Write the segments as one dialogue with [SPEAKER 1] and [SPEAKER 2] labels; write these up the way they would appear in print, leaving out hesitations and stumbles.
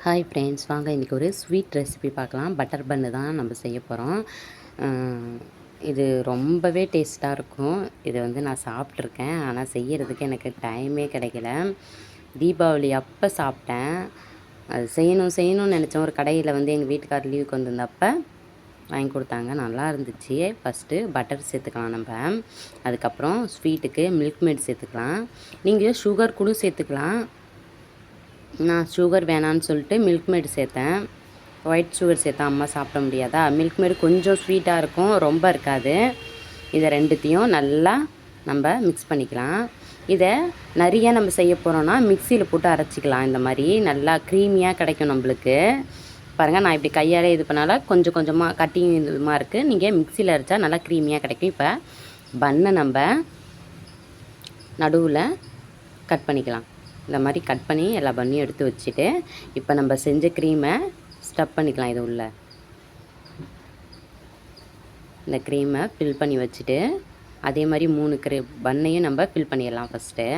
[SPEAKER 1] Hi friends, வாங்க இன்றைக்கி ஒரு ஸ்வீட் ரெசிபி பார்க்கலாம். பட்டர் பன்னு தான் நம்ம செய்ய போகிறோம். இது ரொம்பவே டேஸ்ட்டாக இருக்கும். இதை நான் சாப்பிட்ருக்கேன், ஆனால் செய்கிறதுக்கு எனக்கு டைமே கிடைக்கல. தீபாவளி அப்போ சாப்பிட்டேன். அது செய்யணும்னு நினச்சேன். ஒரு கடையில் எங்கள் வீட்டுக்கார் லீவுக்கு வந்திருந்தப்போ வாங்கி கொடுத்தாங்க. நல்லா இருந்துச்சு. ஃபஸ்ட்டு பட்டர் சேர்த்துக்கலாம் நம்ம. அதுக்கப்புறம் ஸ்வீட்டுக்கு மில்க் மேட் சேர்த்துக்கலாம். நீங்கள் சுகர் கூட சேர்த்துக்கலாம். நான் சுகர் வேணான்னு சொல்லிட்டு மில்க் மேட் சேர்த்தேன். ஒயிட் சுகர் சேர்த்தா அம்மா சாப்பிட முடியாதா. மில்க் மேட் கொஞ்சம் ஸ்வீட்டாக இருக்கும், ரொம்ப இருக்காது. இதை ரெண்டுத்தையும் நல்லா நம்ம மிக்ஸ் பண்ணிக்கலாம். இதை நிறைய நம்ம செய்ய போகிறோன்னா மிக்சியில் போட்டு அரைச்சிக்கலாம். இந்த மாதிரி நல்லா க்ரீமியாக கிடைக்கும் நம்மளுக்கு. பாருங்கள், நான் இப்படி கையால் இது பண்ணால கொஞ்சம் கொஞ்சமாக கட்டிங் இதுமாக இருக்குது. நீங்கள் மிக்சியில் அரைச்சா நல்லா க்ரீமியாக கிடைக்கும். இப்போ பன்னை நம்ம நடுவில் கட் பண்ணிக்கலாம். இந்த மாதிரி கட் பண்ணி எல்லா பன்னியும் எடுத்து வச்சுட்டு இப்போ நம்ம செஞ்ச க்ரீமை ஸ்டப் பண்ணிக்கலாம். இது உள்ள இந்த க்ரீமை ஃபில் பண்ணி வச்சுட்டு அதே மாதிரி 3 பன்னையும் நம்ம ஃபில் பண்ணிடலாம். ஃபஸ்ட்டு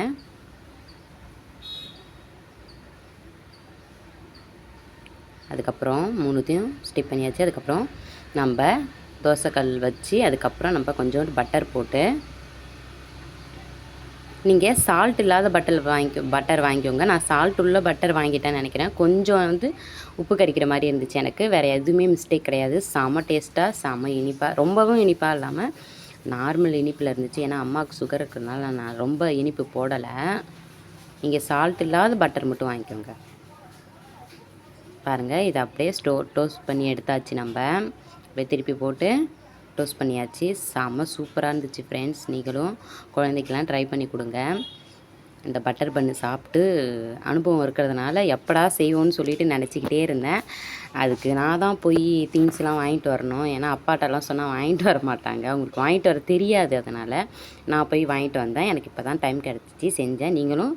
[SPEAKER 1] அதுக்கப்புறம் 3த்தையும் ஸ்டிப் பண்ணியாச்சு. அதுக்கப்புறம் நம்ம தோசைக்கல் வச்சு அதுக்கப்புறம் நம்ம கொஞ்சோண்டு பட்டர் போட்டு, நீங்கள் சால்ட் இல்லாத பட்டர் வாங்கிக்கோங்க. நான் சால்ட் உள்ள பட்டர் வாங்கிட்டேன்னு நினைக்கிறேன். கொஞ்சம் உப்பு கறிக்கிற மாதிரி இருந்துச்சு எனக்கு. வேறு எதுவுமே மிஸ்டேக் கிடையாது. செம டேஸ்ட்டாக, செம இனிப்பாக, ரொம்பவும் இனிப்பாக இல்லாமல் நார்மல் இனிப்பில் இருந்துச்சு. ஏன்னா அம்மாவுக்கு சுகர் இருக்கிறதுனால நான் ரொம்ப இனிப்பு போடலை. நீங்கள் சால்ட் இல்லாத பட்டர் மட்டும் வாங்கிக்கோங்க. பாருங்கள், இதை அப்படியே டோஸ்ட் பண்ணி எடுத்தாச்சு. நம்ம அப்படியே திருப்பி போட்டு டோஸ்ட் பண்ணியாச்சு. செம்ம சூப்பராக இருந்துச்சு ஃப்ரெண்ட்ஸ். நீங்களும் குழந்தைக்கெலாம் ட்ரை பண்ணி கொடுங்க. இந்த பட்டர் பன்னு சாப்பிட்டு அனுபவம் இருக்கிறதுனால எப்படா செய்வோன்னு சொல்லிட்டு நினச்சிக்கிட்டே இருந்தேன். அதுக்கு நான் தான் போய் திங்ஸ்லாம் வாங்கிட்டு வரணும். ஏன்னா அப்பாட்டெல்லாம் சொன்னால் வாங்கிட்டு வர மாட்டாங்க. அவங்களுக்கு வாங்கிட்டு வர தெரியாது. அதனால் நான் போய் வாங்கிட்டு வந்தேன். எனக்கு இப்போ தான் டைம் கிடச்சிச்சு, செஞ்சேன். நீங்களும்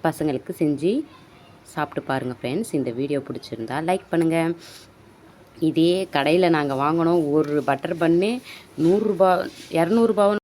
[SPEAKER 1] பசங்களுக்கு செஞ்சு சாப்பிட்டு பாருங்கள் ஃப்ரெண்ட்ஸ். இந்த வீடியோ பிடிச்சிருந்தா லைக் பண்ணுங்கள். இதே கடையில் நாங்கள் வாங்கினோம். ஒரு பட்டர் பன்னு 100 ரூபா 200 ரூபாவும்